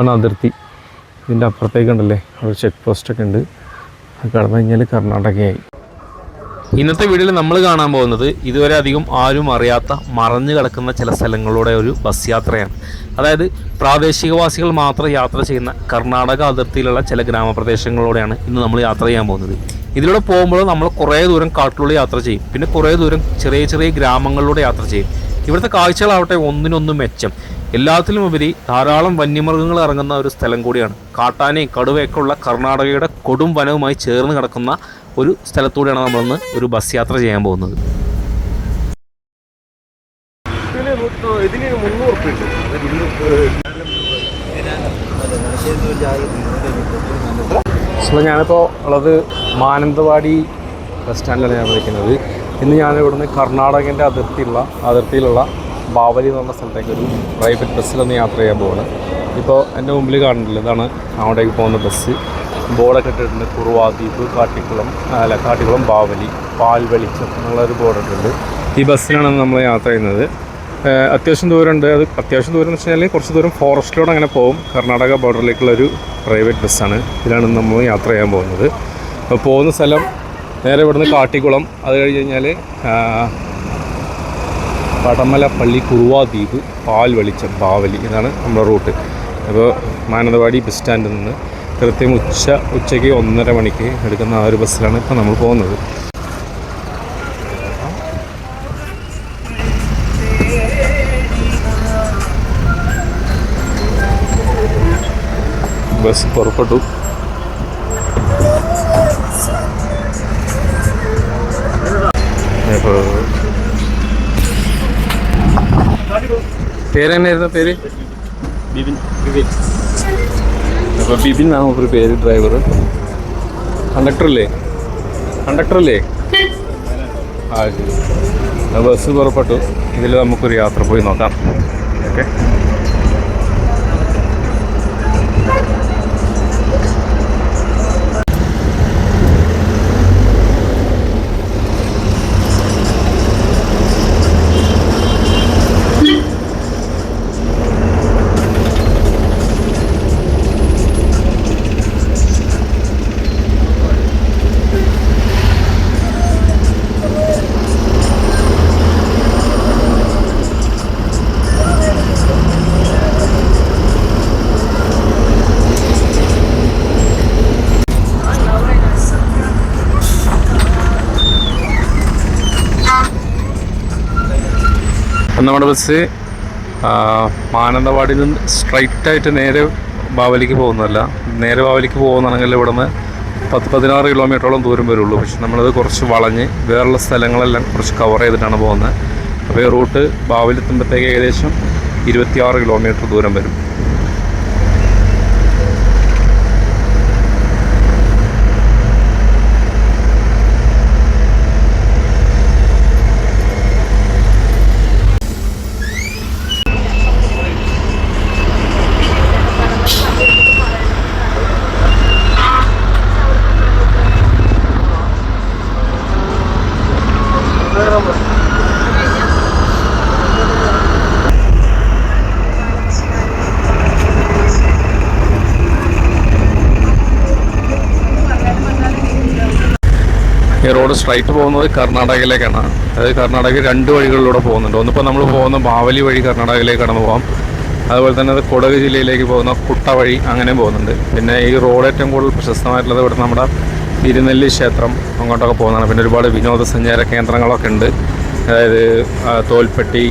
ആണ് അതിർത്തി. ഇതിൻ്റെ അപ്പുറത്തേക്കുണ്ടല്ലേ ഒരു ചെക്ക് പോസ്റ്റൊക്കെ ഉണ്ട്. അത് കടന്നു കഴിഞ്ഞാൽ കർണാടകയായി. ഇന്നത്തെ വീഡിയോയിൽ നമ്മൾ കാണാൻ പോകുന്നത് ഇതുവരെ അധികം ആരും അറിയാത്ത മറഞ്ഞു കിടക്കുന്ന ചില സ്ഥലങ്ങളുടെ ഒരു ബസ് യാത്രയാണ്. അതായത് പ്രാദേശികവാസികൾ മാത്രം യാത്ര ചെയ്യുന്ന കർണാടക അതിർത്തിയിലുള്ള ചില ഗ്രാമപ്രദേശങ്ങളിലൂടെയാണ് ഇന്ന് നമ്മൾ യാത്ര ചെയ്യാൻ പോകുന്നത്. ഇതിലൂടെ പോകുമ്പോൾ നമ്മൾ കുറേ ദൂരം കാട്ടിലൂടെ യാത്ര ചെയ്യും, പിന്നെ കുറേ ദൂരം ചെറിയ ചെറിയ ഗ്രാമങ്ങളിലൂടെ യാത്ര ചെയ്യും. ഇവിടുത്തെ കാഴ്ചകളാവട്ടെ ഒന്നിനൊന്നും മെച്ചം. എല്ലാത്തിലും ഉപരി ധാരാളം വന്യമൃഗങ്ങൾ ഇറങ്ങുന്ന ഒരു സ്ഥലം കൂടിയാണ്. കാട്ടാനയും കടുവയൊക്കെ ഉള്ള കർണാടകയുടെ കൊടും വനവുമായി ചേർന്ന് കിടക്കുന്ന ഒരു സ്ഥലത്തൂടെയാണ് നമ്മളിന്ന് ഒരു ബസ് യാത്ര ചെയ്യാൻ പോകുന്നത്. ഞാനിപ്പോൾ ഉള്ളത് മാനന്തവാടി ബസ് സ്റ്റാൻഡിലാണ് ഞാൻ വിളിക്കുന്നത്. ഇന്ന് ഞാൻ ഇവിടുന്ന് കർണാടകൻ്റെ അതിർത്തിയിലുള്ള ബാവലി എന്ന് പറഞ്ഞ സ്ഥലത്തേക്ക് ഒരു പ്രൈവറ്റ് ബസ്സിലൊന്ന് യാത്ര ചെയ്യാൻ പോവാണ്. ഇപ്പോൾ എൻ്റെ മുമ്പിൽ കാണുന്നില്ല, ഇതാണ് അങ്ങോട്ടേക്ക് പോകുന്ന ബസ്. ബോർഡൊക്കെ ഇട്ടിട്ടുണ്ട്. കുറുവാദ്വീപ്, കാട്ടിക്കുളം, ബാവലി, പാൽവെളിച്ചം എന്നുള്ളൊരു ബോർഡ് ഇട്ടിട്ടുണ്ട്. ഈ ബസ്സിലാണ് നമ്മൾ യാത്ര ചെയ്യുന്നത്. അത്യാവശ്യം ദൂരമുണ്ട്. അത് അത്യാവശ്യം ദൂരം എന്ന് വെച്ച് കഴിഞ്ഞാൽ കുറച്ച് ദൂരം ഫോറസ്റ്റിലൂടെ അങ്ങനെ പോകും. കർണാടക ബോർഡറിലേക്കുള്ളൊരു പ്രൈവറ്റ് ബസ്സാണ്. ഇതിലാണ് നമ്മൾ യാത്ര ചെയ്യാൻ പോകുന്നത്. അപ്പോൾ പോകുന്ന സ്ഥലം നേരെ ഇവിടുന്ന് കാട്ടിക്കുളം, അത് കഴിഞ്ഞ് കഴിഞ്ഞാൽ പടമലപ്പള്ളി, കുറുവാദ്വീപ്, പാൽവെളിച്ചം, ബാവലി, ഇതാണ് നമ്മുടെ റൂട്ട്. അപ്പോൾ മാനന്തവാടി ബസ് സ്റ്റാൻഡിൽ നിന്ന് കൃത്യം ഉച്ചയ്ക്ക് 1:30 മണിക്ക് എടുക്കുന്ന ആ ഒരു ബസ്സിലാണ് ഇപ്പോൾ നമ്മൾ പോകുന്നത്. ബസ് പുറപ്പെട്ടു. പേരെന്നായിരുന്നു? പേര് ബിബിൻ. അപ്പോൾ ബിബിൻ എന്നാണ് ഒരു പേര്. ഡ്രൈവർ കണ്ടക്ടറല്ലേ? ആ ശരി. ബസ് പുറപ്പെട്ടു. ഇതിൽ നമുക്കൊരു യാത്ര പോയി നോക്കാം. ഓക്കെ. നമ്മുടെ ബസ് മാനന്തവാടിയിൽ നിന്ന് സ്ട്രൈറ്റായിട്ട് നേരെ ബാവലിക്ക് പോകുന്നതല്ല. നേരെ ബാവലിക്ക് പോകുന്നതാണെങ്കിൽ ഇവിടെ നിന്ന് 10-16 കിലോമീറ്ററോളം ദൂരം വരുള്ളൂ. പക്ഷെ നമ്മളത് കുറച്ച് വളഞ്ഞ് വേറെയുള്ള സ്ഥലങ്ങളെല്ലാം കുറച്ച് കവർ ചെയ്തിട്ടാണ് പോകുന്നത്. അപ്പോൾ ഈ റൂട്ട് ബാവലി എത്തുമ്പോഴത്തേക്ക് ഏകദേശം 26 കിലോമീറ്റർ ദൂരം വരും. ഈ റോഡ് സ്ട്രൈറ്റ് പോകുന്നത് കർണാടകയിലേക്കാണ്. അതായത് കർണാടക 2 വഴികളിലൂടെ പോകുന്നുണ്ട്. ഒന്നിപ്പോൾ നമ്മൾ പോകുന്ന ബാവലി വഴി കർണാടകയിലേക്ക് കടന്നു പോകാം. അതുപോലെ തന്നെ അത് കൊടക് ജില്ലയിലേക്ക് പോകുന്ന കുട്ട വഴി അങ്ങനെ പോകുന്നുണ്ട്. പിന്നെ ഈ റോഡ് ഏറ്റവും കൂടുതൽ പ്രശസ്തമായിട്ടുള്ളത് ഇവിടെ നമ്മുടെ തിരുനെല്ലി ക്ഷേത്രം അങ്ങോട്ടൊക്കെ പോകുന്നതാണ്. പിന്നെ ഒരുപാട് വിനോദസഞ്ചാര കേന്ദ്രങ്ങളൊക്കെ ഉണ്ട്. അതായത് തോൽപ്പെട്ടി,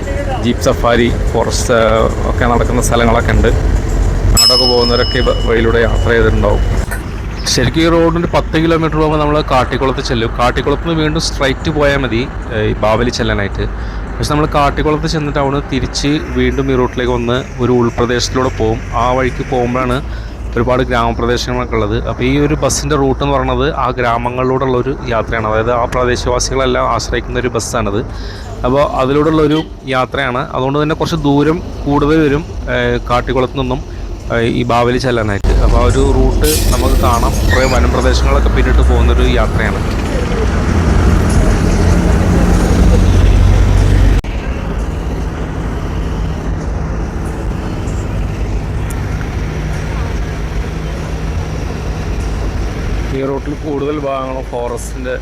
ജീപ്പ് സഫാരി, ഫോറസ്റ്റ് ഒക്കെ നടക്കുന്ന സ്ഥലങ്ങളൊക്കെ ഉണ്ട്. അങ്ങോട്ടൊക്കെ പോകുന്നവരൊക്കെ വഴിയിലൂടെ യാത്ര ചെയ്തിട്ടുണ്ടാവും. ശരിക്കും ഈ റോഡിൻ്റെ 10 കിലോമീറ്റർ പോകുമ്പോൾ നമ്മൾ കാട്ടിക്കുളത്ത് ചെല്ലും. കാട്ടിക്കുളത്ത് നിന്ന് വീണ്ടും സ്ട്രൈറ്റ് പോയാൽ മതി ഈ ബാവലി ചെല്ലാനായിട്ട്. പക്ഷെ നമ്മൾ കാട്ടിക്കുളത്ത് ചെന്നിട്ട് അവിടെ തിരിച്ച് വീണ്ടും ഈ റൂട്ടിലേക്ക് വന്ന് ഒരു ഉൾപ്രദേശത്തിലൂടെ പോകും. ആ വഴിക്ക് പോകുമ്പോഴാണ് ഒരുപാട് ഗ്രാമപ്രദേശങ്ങളൊക്കെ ഉള്ളത്. അപ്പോൾ ഈ ഒരു ബസ്സിൻ്റെ റൂട്ട് എന്ന് പറയുന്നത് ആ ഗ്രാമങ്ങളിലൂടെയുള്ളൊരു യാത്രയാണ്. അതായത് ആ പ്രദേശവാസികളെല്ലാം ആശ്രയിക്കുന്ന ഒരു ബസ്സാണിത്. അപ്പോൾ അതിലൂടെയുള്ളൊരു യാത്രയാണ്. അതുകൊണ്ട് തന്നെ കുറച്ച് ദൂരം കൂടുതൽ വരും കാട്ടിക്കുളത്ത് നിന്നും ഈ ബാവലി ചെല്ലാനായിട്ട്. അപ്പോൾ ആ ഒരു റൂട്ട് നമുക്ക് കാണാം. കുറേ വനപ്രദേശങ്ങളൊക്കെ പിന്നിട്ട് പോകുന്നൊരു യാത്രയാണ്. ഈ റൂട്ടിൽ കൂടുതൽ ഭാഗങ്ങളും ഫോറസ്റ്റിൻ്റെ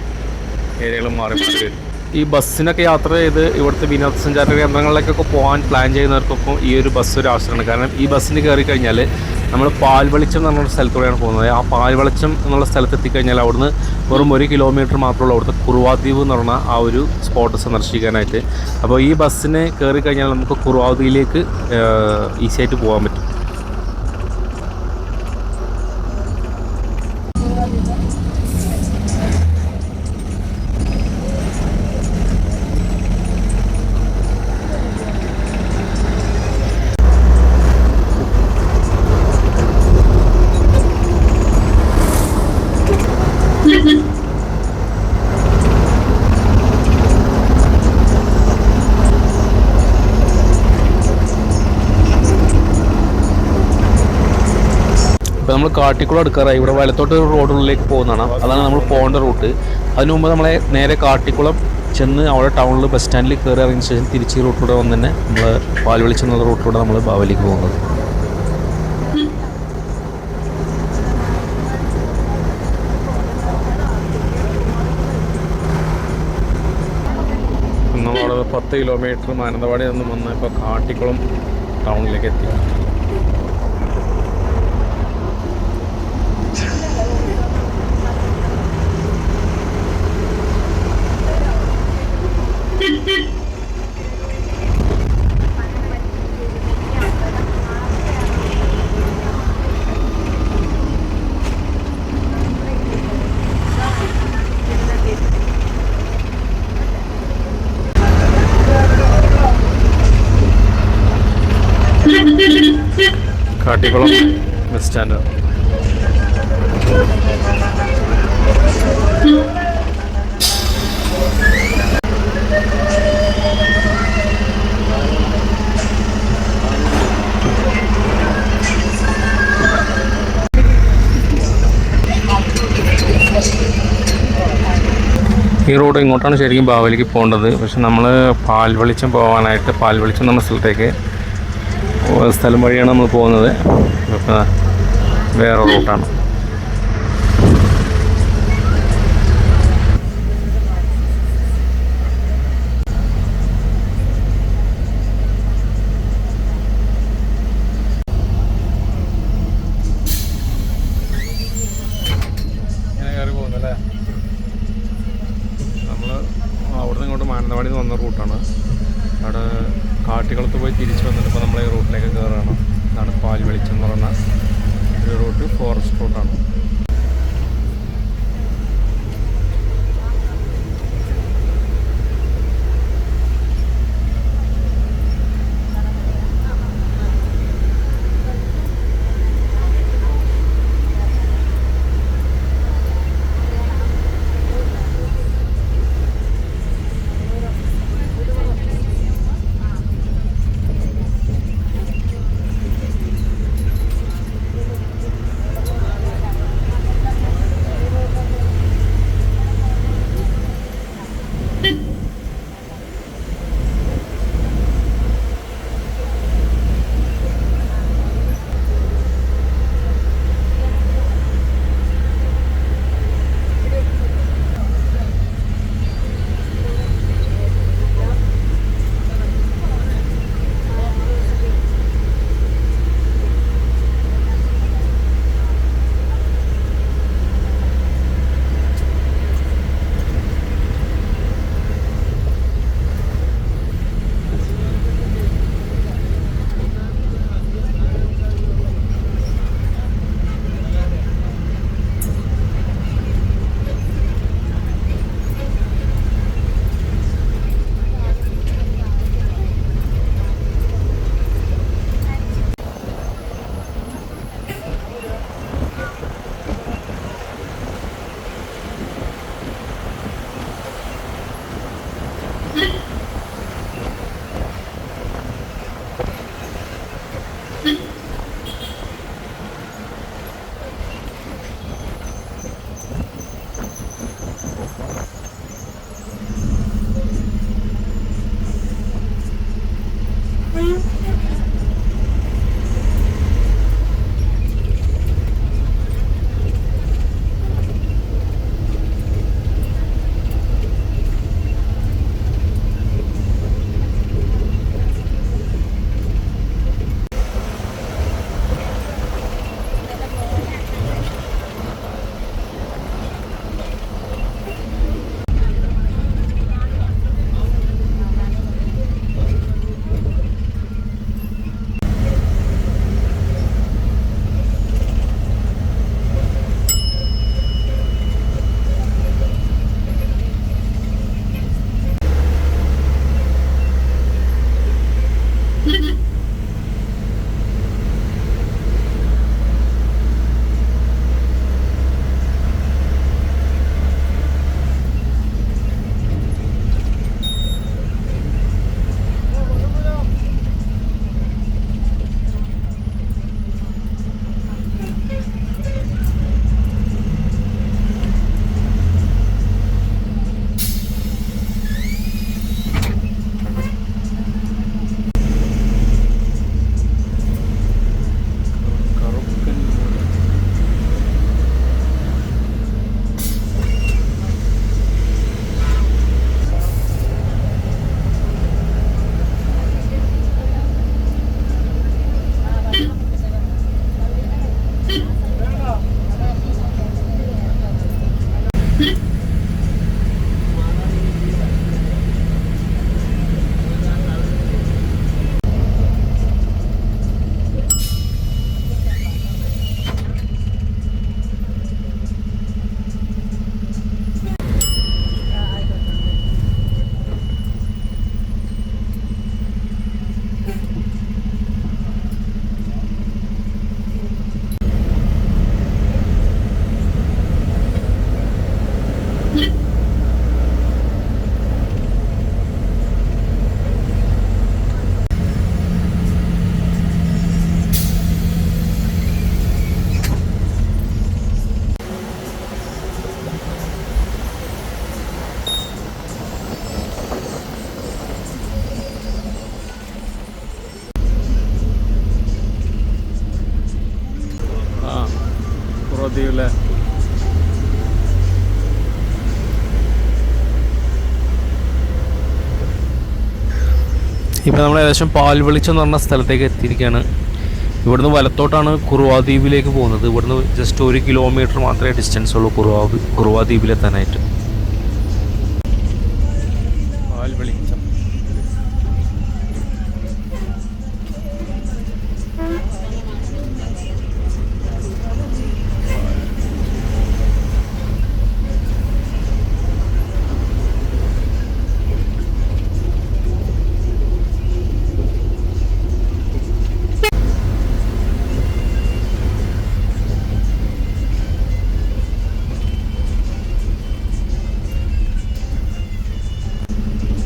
ഏരിയകളും മാറി മാറി വരും. ഈ ബസ്സിനൊക്കെ യാത്ര ചെയ്ത് ഇവിടുത്തെ വിനോദസഞ്ചാര കേന്ദ്രങ്ങളിലേക്കൊക്കെ പോകാൻ പ്ലാൻ ചെയ്യുന്നവർക്കൊപ്പം ഈ ഒരു ബസ് ഒരു ആവശ്യമാണ്. കാരണം ഈ ബസ്സിന് കയറി കഴിഞ്ഞാൽ നമ്മൾ പാൽവെളിച്ചം എന്ന് പറഞ്ഞൊരു സ്ഥലത്തൂടെയാണ് പോകുന്നത്. ആ പാൽവെളിച്ചം എന്നുള്ള സ്ഥലത്ത് എത്തിക്കഴിഞ്ഞാൽ അവിടുന്ന് വെറും 1 കിലോമീറ്റർ മാത്രമുള്ള അവിടുത്തെ കുറുവാദ്വീപ് എന്ന് പറഞ്ഞ ആ ഒരു സ്പോട്ട് സന്ദർശിക്കാനായിട്ട്. അപ്പോൾ ഈ ബസ്സിന് കയറി കഴിഞ്ഞാൽ നമുക്ക് കുറുവാദ്വീപിലേക്ക് ഈസിയായിട്ട് പോകാൻ പറ്റും. ഇപ്പോൾ നമ്മൾ കാട്ടിക്കുളം എടുക്കാറായി. ഇവിടെ വലത്തോട്ട് റോഡുള്ളിലേക്ക് പോകുന്നതാണ്. അതാണ് നമ്മൾ പോകേണ്ട റൂട്ട്. അതിനു മുമ്പ് നമ്മളെ നേരെ കാട്ടിക്കുളം ചെന്ന് അവിടെ ടൗണിൽ ബസ് സ്റ്റാൻഡിൽ കയറി ഇറങ്ങിയ ശേഷം തിരിച്ച് ഈ റൂട്ടിലൂടെ വന്ന് തന്നെ നമ്മൾ പാൽവെളിച്ചം എന്നുള്ള റൂട്ടിലൂടെ നമ്മൾ ബാവലിക്ക് പോകുന്നത്. നമ്മളവിടെ 10 കിലോമീറ്റർ മാനന്തവാടി നിന്നും വന്ന് ഇപ്പോൾ കാട്ടിക്കുളം ടൗണിലേക്ക് എത്തി. Kattikulam bus stand. ഈ റോഡ് ഇങ്ങോട്ടാണ് ശരിക്കും ബാവലിക്ക് പോകേണ്ടത്. പക്ഷെ നമ്മൾ പാൽവെളിച്ചം പോകാനായിട്ട് പാൽവെളിച്ചം എന്ന സ്ഥലത്തേക്ക് സ്ഥലം വഴിയാണ് നമ്മൾ പോകുന്നത്. അപ്പോൾ വേറെ റൂട്ടാണ്. ഇങ്ങനെ കയറി പോകുന്നല്ലേ. നമ്മൾ അവിടെ നിന്ന് ഇങ്ങോട്ട് മാനന്തവാടി നിന്ന് വന്ന റൂട്ടാണ്. അവിടെ കാട്ടിക്കുളത്ത് പോയി തിരിച്ച് വന്നിട്ട് ഇപ്പോൾ നമ്മൾ ഈ റൂട്ടിലേക്ക് കയറുകയാണ്. ഇതാണ് പാൽവെളിച്ചം എന്ന് പറഞ്ഞ ഒരു റൂട്ട്, ഫോറസ്റ്റ് റൂട്ടാണ്. കുറുവാദ്വീപിലെ ഇപ്പോൾ നമ്മൾ ഏകദേശം പാൽവെളിച്ചം എന്ന് പറഞ്ഞ സ്ഥലത്തേക്ക് എത്തിയിരിക്കുകയാണ്. ഇവിടുന്ന് വലത്തോട്ടാണ് കുറുവാദ്വീപിലേക്ക് പോകുന്നത്. ഇവിടുന്ന് ജസ്റ്റ് 1 കിലോമീറ്റർ മാത്രമേ ഡിസ്റ്റൻസ് ഉള്ളൂ കുറുവാദ്വീപിലെത്താനായിട്ട്. പാൽവെളിച്ചം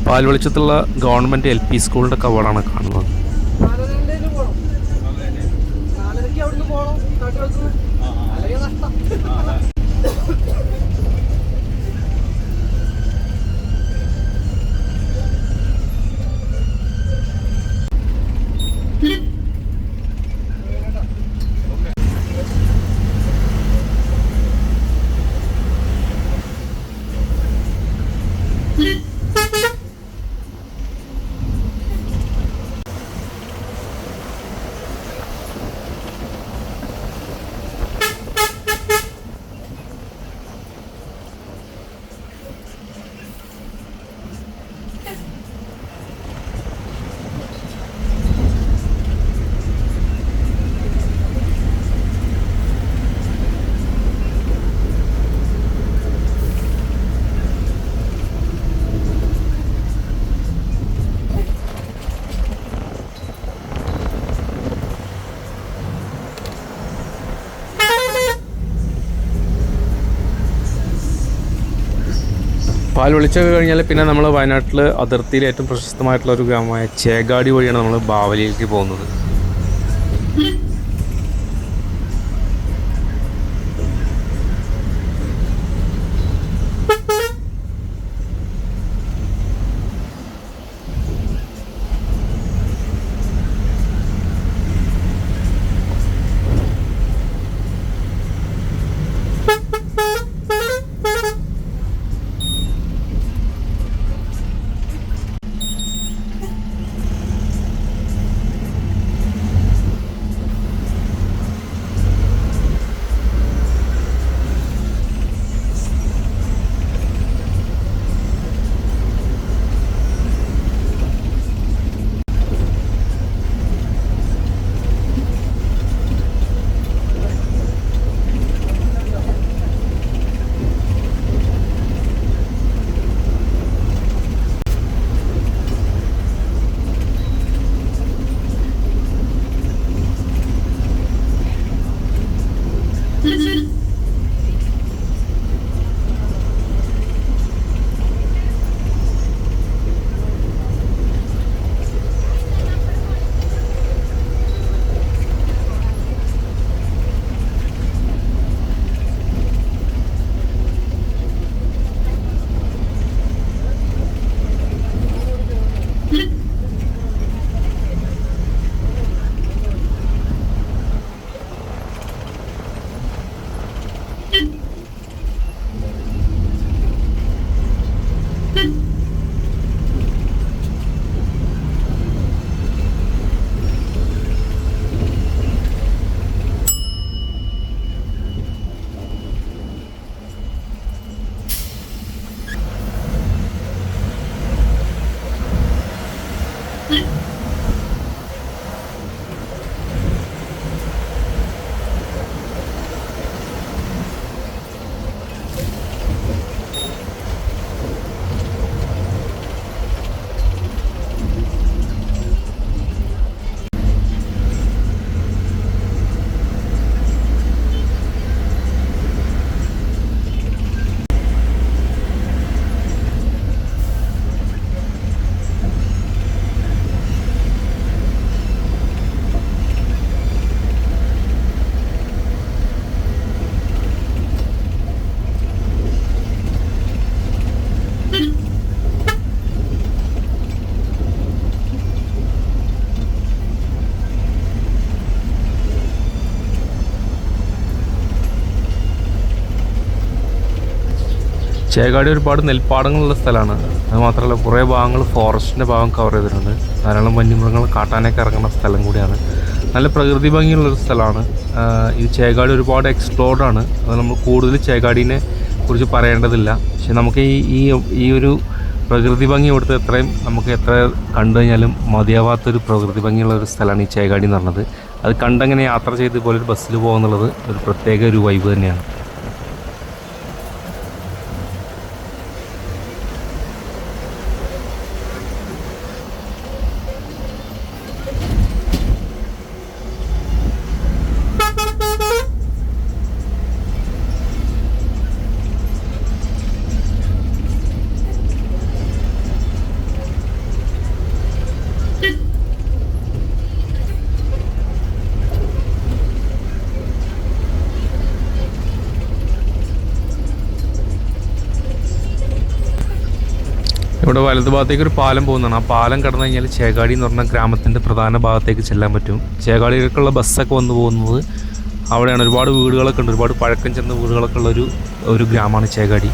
പാൽവെളിച്ചത്തുള്ള ഗവൺമെൻറ് LP സ്കൂളിൻ്റെ കവാടാണ് കാണുന്നത്. പാൽവെളിച്ചൊക്കെ കഴിഞ്ഞാൽ പിന്നെ നമ്മൾ വയനാട്ടിൽ അതിർത്തിയിൽ ഏറ്റവും പ്രശസ്തമായിട്ടുള്ള ഒരു ഗ്രാമമായ ചേകാടി വഴിയാണ് നമ്മൾ ബാവലിയിലേക്ക് പോകുന്നത്. ചേകാടി ഒരുപാട് നെൽപ്പാടങ്ങളുള്ള സ്ഥലമാണ്. അത് മാത്രമല്ല കുറേ ഭാഗങ്ങൾ ഫോറസ്റ്റിൻ്റെ ഭാഗം കവർ ചെയ്തിട്ടുണ്ട്. ധാരാളം വന്യമൃഗങ്ങൾ കാട്ടാനൊക്കെ ഇറങ്ങുന്ന സ്ഥലം കൂടിയാണ്. നല്ല പ്രകൃതി ഭംഗിയുള്ളൊരു സ്ഥലമാണ്. ഈ ചേകാടി ഒരുപാട് എക്സ്പ്ലോർഡ് ആണ്. അത് നമ്മൾ കൂടുതൽ ചേകാടിനെ കുറിച്ച് പറയേണ്ടതില്ല. പക്ഷെ നമുക്ക് ഈ ഒരു പ്രകൃതി ഭംഗി ഇവിടുത്തെ നമുക്ക് എത്ര കണ്ടു കഴിഞ്ഞാലും മതിയാവാത്തൊരു പ്രകൃതി ഭംഗിയുള്ള ഒരു സ്ഥലമാണ് ഈ ചേകാടി എന്ന് പറഞ്ഞത്. അത് കണ്ടങ്ങനെ യാത്ര ചെയ്ത് പോലെ ഒരു ബസ്സിൽ പോകുന്നുള്ളത് ഒരു പ്രത്യേക ഒരു വൈബ് തന്നെയാണ്. ഇവിടെ വലതുഭാഗത്തേക്ക് ഒരു പാലം പോകുന്നതാണ്. ആ പാലം കടന്നു കഴിഞ്ഞാൽ ചേകാടി എന്ന് പറഞ്ഞ ഗ്രാമത്തിൻ്റെ പ്രധാന ഭാഗത്തേക്ക് ചെല്ലാൻ പറ്റും. ചേകാടിയിലേക്കുള്ള ബസ്സൊക്കെ വന്നു പോകുന്നത് അവിടെയാണ്. ഒരുപാട് വീടുകളൊക്കെ ഉണ്ട്. ഒരുപാട് പഴക്കം ചെന്ന വീടുകളൊക്കെ ഉള്ള ഒരു ഗ്രാമമാണ് ചേകാടി.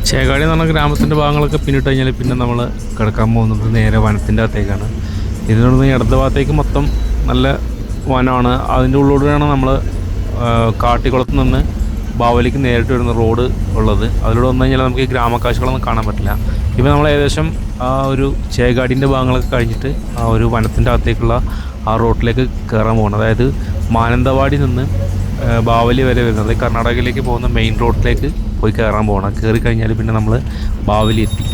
ചേകാടി എന്ന് പറഞ്ഞ ഗ്രാമത്തിൻ്റെ ഭാഗങ്ങളൊക്കെ പിന്നിട്ട് കഴിഞ്ഞാൽ പിന്നെ നമ്മൾ കിടക്കാൻ പോകുന്നത് നേരെ വനത്തിൻ്റെ അകത്തേക്കാണ്. ഇതിനോട് ഇടത് ഭാഗത്തേക്ക് മൊത്തം നല്ല വനമാണ്. അതിൻ്റെ ഉള്ളിലൂടെയാണ് നമ്മൾ കാട്ടിക്കുളത്ത് നിന്ന് ബാവലിക്ക് നേരിട്ട് വരുന്ന റോഡ് ഉള്ളത്. അതിലൂടെ വന്നു കഴിഞ്ഞാൽ നമുക്ക് ഈ ഗ്രാമക്കാഴ്ചകളൊന്നും കാണാൻ പറ്റില്ല. ഇപ്പോൾ നമ്മൾ ഏകദേശം ആ ഒരു ചേകാടിൻ്റെ ഭാഗങ്ങളൊക്കെ കഴിഞ്ഞിട്ട് ആ ഒരു വനത്തിൻ്റെ അകത്തേക്കുള്ള ആ റോഡിലേക്ക് കയറാൻ പോകണം. അതായത് മാനന്തവാടി നിന്ന് ബാവലി വരെ വരുന്നത് കർണാടകയിലേക്ക് പോകുന്ന മെയിൻ റോഡിലേക്ക് പോയി കയറാൻ പോകണം. കയറി കഴിഞ്ഞാൽ പിന്നെ നമ്മൾ ബാവലി എത്തി.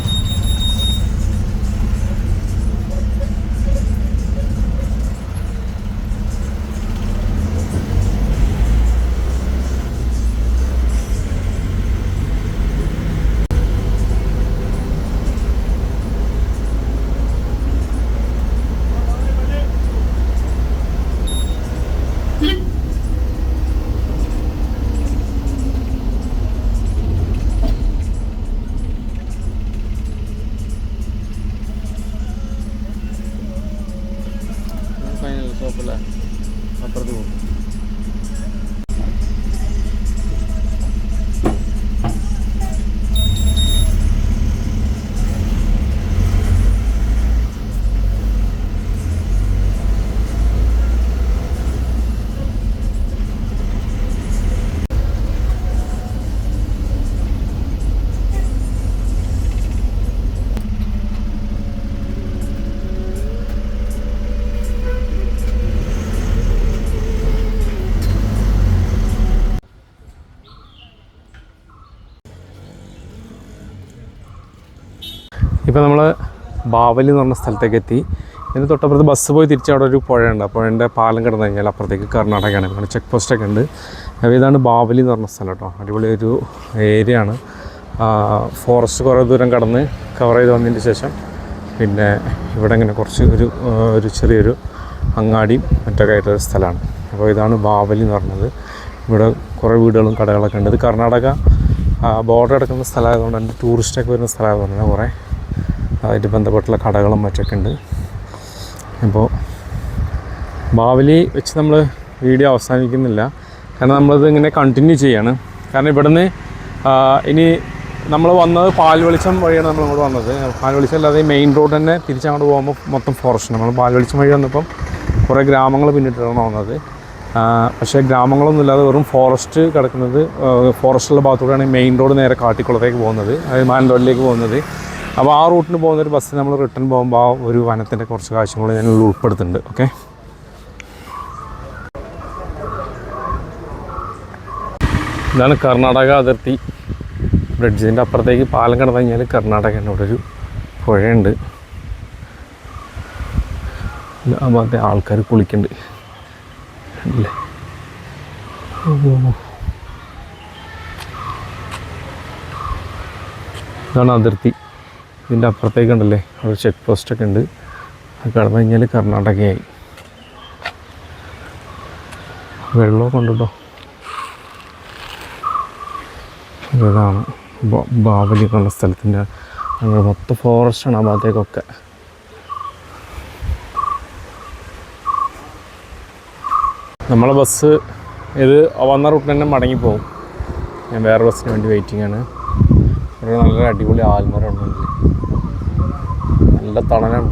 കുഴപ്പമില്ല, അപ്പുറത്ത് പോകും. ഇപ്പോൾ നമ്മൾ ബാവലി എന്ന് പറഞ്ഞ സ്ഥലത്തേക്ക് എത്തി. ഇതിന് തൊട്ടപ്പുറത്ത് ബസ് പോയി തിരിച്ച് അവിടെ ഒരു പുഴയുണ്ട്. ആ പുഴേൻ്റെ പാലം കിടന്നു കഴിഞ്ഞാൽ അപ്പുറത്തേക്ക് കർണാടകയാണ്. ഇവിടെ ചെക്ക് പോസ്റ്റൊക്കെ ഉണ്ട്. അപ്പോൾ ഇതാണ് ബാവലി എന്ന് പറഞ്ഞ സ്ഥലം കേട്ടോ. അടിപൊളി ഒരു ഏരിയ ആണ്. ഫോറസ്റ്റ് കുറേ ദൂരം കടന്ന് കവർ ചെയ്ത് വന്നതിന് ശേഷം പിന്നെ ഇവിടെ ഇങ്ങനെ കുറച്ച് ഒരു ചെറിയൊരു അങ്ങാടിയും മറ്റൊക്കെ ആയിട്ടൊരു സ്ഥലമാണ്. അപ്പോൾ ഇതാണ് ബാവലി എന്ന് പറഞ്ഞത്. ഇവിടെ കുറേ വീടുകളും കടകളൊക്കെ ഉണ്ട്. ഇത് കർണാടക ബോർഡർ കിടക്കുന്ന സ്ഥലമായതുകൊണ്ട് തന്നെ ടൂറിസ്റ്റൊക്കെ വരുന്ന സ്ഥലമായതുകൊണ്ട് തന്നെ കുറേ ആയിട്ട് ബന്ധപ്പെട്ടുള്ള കടകളും മറ്റൊക്കെ ഉണ്ട്. അപ്പോൾ ബാവലി വെച്ച് നമ്മൾ വീഡിയോ അവസാനിക്കുന്നില്ല, കാരണം നമ്മളത് ഇങ്ങനെ കണ്ടിന്യൂ ചെയ്യാണ്. കാരണം ഇവിടുന്ന് ഇനി നമ്മൾ വന്നത് പാൽവെളിച്ചം വഴിയാണ് നമ്മൾ അങ്ങോട്ട് വന്നത്. പാൽവെളിച്ചം അല്ലാതെ ഈ മെയിൻ റോഡ് തന്നെ തിരിച്ചങ്ങോട്ട് പോകുമ്പോൾ മൊത്തം ഫോറസ്റ്റ്. നമ്മൾ പാൽവെളിച്ചം വഴി വന്നപ്പം കുറേ ഗ്രാമങ്ങൾ പിന്നിട്ടാണ് വന്നത്. പക്ഷേ ഗ്രാമങ്ങളൊന്നുമില്ലാതെ വെറും ഫോറസ്റ്റ് കിടക്കുന്നത്, ഫോറസ്റ്റുള്ള ഭാഗത്തൂടെയാണ് മെയിൻ റോഡ് നേരെ കാട്ടിക്കുളത്തേക്ക് പോകുന്നത്, അതായത് മാനന്തവാടിയിലേക്ക് പോകുന്നത്. അപ്പോൾ ആ റൂട്ടിന് പോകുന്നൊരു ബസ്സിൽ നമ്മൾ റിട്ടേൺ പോകുമ്പോൾ ആ ഒരു വനത്തിൻ്റെ കുറച്ച് കാഴ്ചകൾ ഞാൻ ഉൾപ്പെടുത്തുന്നുണ്ട്. ഓക്കെ, ഇതാണ് കർണാടക അതിർത്തി ബ്രിഡ്ജ്. ഇതിൻ്റെ അപ്പുറത്തേക്ക് പാലം കടന്നു കഴിഞ്ഞാൽ കർണാടകയാണ്. ഇവിടെ ഒരു പുഴയുണ്ട്. ആ ഭാഗത്തെ ആൾക്കാർ കുളിക്കുന്നുണ്ട് അല്ലേ. ഇതാണ് അതിർത്തി. ഇതിൻ്റെ അപ്പുറത്തേക്കുണ്ടല്ലേ ഒരു ചെക്ക് പോസ്റ്റൊക്കെ ഉണ്ട്. അത് കടന്നു കഴിഞ്ഞാൽ കർണാടകയായി. വെള്ളമൊക്കെ ഉണ്ട് കേട്ടോ. ഇതാണ് ബാവലി എന്നുള്ള സ്ഥലത്തിൻ്റെ മൊത്തം ഫോറസ്റ്റാണ് ആ ഭാഗത്തേക്കൊക്കെ. നമ്മളെ ബസ് ഇത് വന്ന റൂട്ടിൽ തന്നെ മടങ്ങിപ്പോവും. ഞാൻ വേറെ ബസ്സിന് വേണ്ടി വെയിറ്റിംഗ് ആണ്. ഒരു നല്ല അടിപൊളി ആൽമരം ഉണ്ടെങ്കിൽ നല്ല തണലാണ്.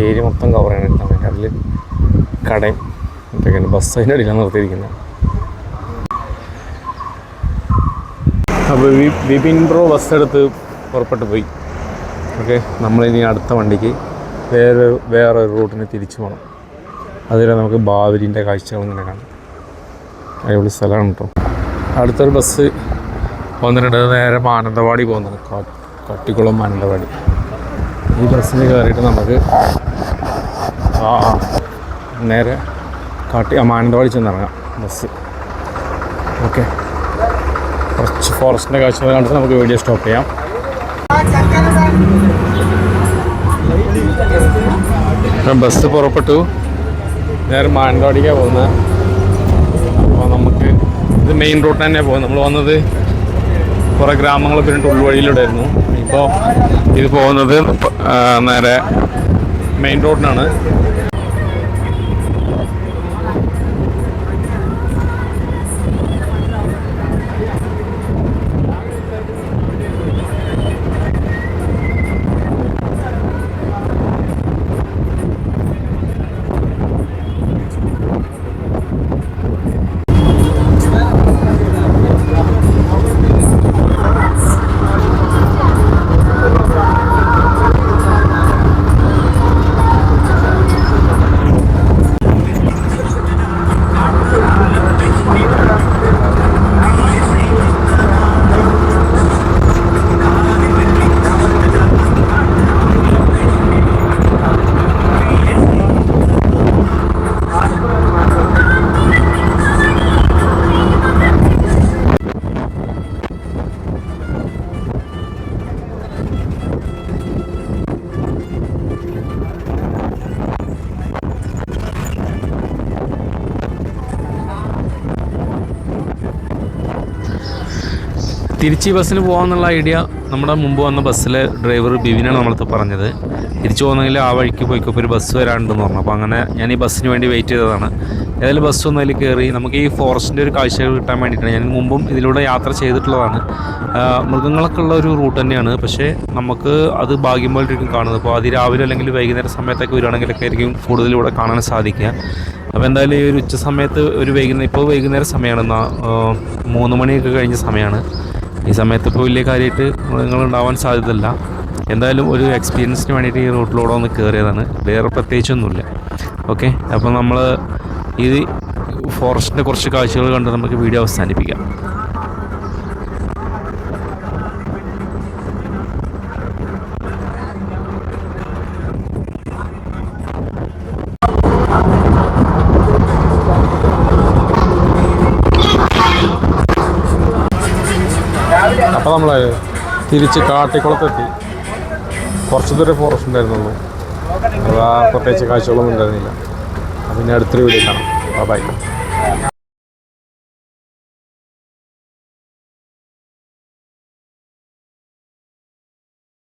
ഏരിയ മൊത്തം കവർ ചെയ്യാനായിട്ടാണ്. അതിൽ കടയും മറ്റൊക്കെയാണ്. ബസ് അതിൻ്റെ അടിയിലാണ് നിർത്തിയിരിക്കുന്നത്. അപ്പോൾ വിപിൻ ബ്രോ ബസ് എടുത്ത് പുറപ്പെട്ടു പോയി. ഓക്കെ, നമ്മളിനി അടുത്ത വണ്ടിക്ക് വേറൊരു റൂട്ടിന് തിരിച്ചു പോകണം. അതുവരെ നമുക്ക് ബാവലിൻ്റെ കാഴ്ചകൾ ഇങ്ങനെ കാണാം. അടിപൊളി സ്ഥലമാണ് കേട്ടോ. അടുത്തൊരു ബസ് വന്നിട്ടുണ്ട്. നേരെ മാനന്തവാടി പോകുന്നത്, കട്ടിക്കുളം മാനന്തവാടി. ഈ ബസ്സിന് കയറിയിട്ട് നമുക്ക് നേരെ മാനന്തവാടി ചെന്നിറങ്ങാം ബസ്. ഓക്കെ, കുറച്ച് ഫോറസ്റ്റിൻ്റെ കാഴ്ചകൾ കണ്ടിട്ട് നമുക്ക് വീഡിയോ സ്റ്റോപ്പ് ചെയ്യാം. ബസ് പുറപ്പെട്ടു, നേരെ മാനന്തവാടിക്കാണ് പോകുന്നത്. അപ്പോൾ നമുക്ക് ഇത് മെയിൻ റോഡ് തന്നെയാണ് പോകുന്നത്. നമ്മൾ വന്നത് കുറേ ഗ്രാമങ്ങൾ പിന്നിട്ട് ഉൾവഴിയിലൂടെ ആയിരുന്നു. ഇപ്പോൾ ഇത് പോകുന്നത് നേരെ മെയിൻ റോഡിനാണ്. തിരിച്ച് ബസ്സിന് പോകാമെന്നുള്ള ഐഡിയ നമ്മുടെ മുമ്പ് വന്ന ബസ്സിലെ ഡ്രൈവർ ബിവിനാണ് നമ്മളടുത്ത് പറഞ്ഞത്. തിരിച്ചു പോകുന്നെങ്കിൽ ആ വഴിക്ക് പോയിക്കോ, ഒരു ബസ് വരാനുണ്ടെന്ന് പറഞ്ഞു. അപ്പോൾ അങ്ങനെ ഞാൻ ഈ ബസ്സിന് വേണ്ടി വെയിറ്റ് ചെയ്തതാണ്. ഏതായാലും ബസ്സൊന്നും അതിൽ കയറി നമുക്ക് ഈ ഫോറസ്റ്റിൻ്റെ ഒരു കാഴ്ചകൾ കിട്ടാൻ വേണ്ടിയിട്ടാണ്. ഞാൻ മുമ്പും ഇതിലൂടെ യാത്ര ചെയ്തിട്ടുള്ളതാണ്. മൃഗങ്ങളൊക്കെ ഉള്ള ഒരു റൂട്ട് തന്നെയാണ്. പക്ഷേ നമുക്ക് അത് ഭാഗ്യം പോലെയായിരിക്കും കാണുന്നത്. അപ്പോൾ അതിരാവിലെ അല്ലെങ്കിൽ വൈകുന്നേരം സമയത്തൊക്കെ വരികയാണെങ്കിലൊക്കെ ആയിരിക്കും കൂടുതലിവിടെ കാണാൻ സാധിക്കുക. അപ്പോൾ എന്തായാലും ഈ ഒരു ഉച്ച സമയത്ത് ഒരു ഇപ്പോൾ വൈകുന്നേരം സമയമാണ്, 3 മണിയൊക്കെ കഴിഞ്ഞ സമയമാണ്. ഈ സമയത്ത് ഇപ്പോൾ വലിയ കാര്യമായിട്ട് മൃഗങ്ങളുണ്ടാവാൻ സാധ്യതയില്ല. എന്തായാലും ഒരു എക്സ്പീരിയൻസിന് വേണ്ടിയിട്ട് ഈ റൂട്ടിലൂടെ ഒന്ന് കയറിയതാണ്. വേറെ പ്രത്യേകിച്ചൊന്നുമില്ല. ഓക്കെ, അപ്പോൾ നമ്മൾ ഈ ഫോറസ്റ്റിൻ്റെ കുറച്ച് കാഴ്ചകൾ കണ്ട് നമുക്ക് വീഡിയോ അവസാനിപ്പിക്കാം. നമ്മൾ തിരിച്ച് കാട്ടിക്കുളത്തെത്തി. കുറച്ച് ദൂരം ഫോറസ്റ്റ് ഉണ്ടായിരുന്നുള്ളൂ. പ്രത്യേകിച്ച് കാഴ്ചകളൊന്നും ഉണ്ടായിരുന്നില്ല. പിന്നെ അടുത്തൊരു വീഡിയോ കാണാം. ബൈ.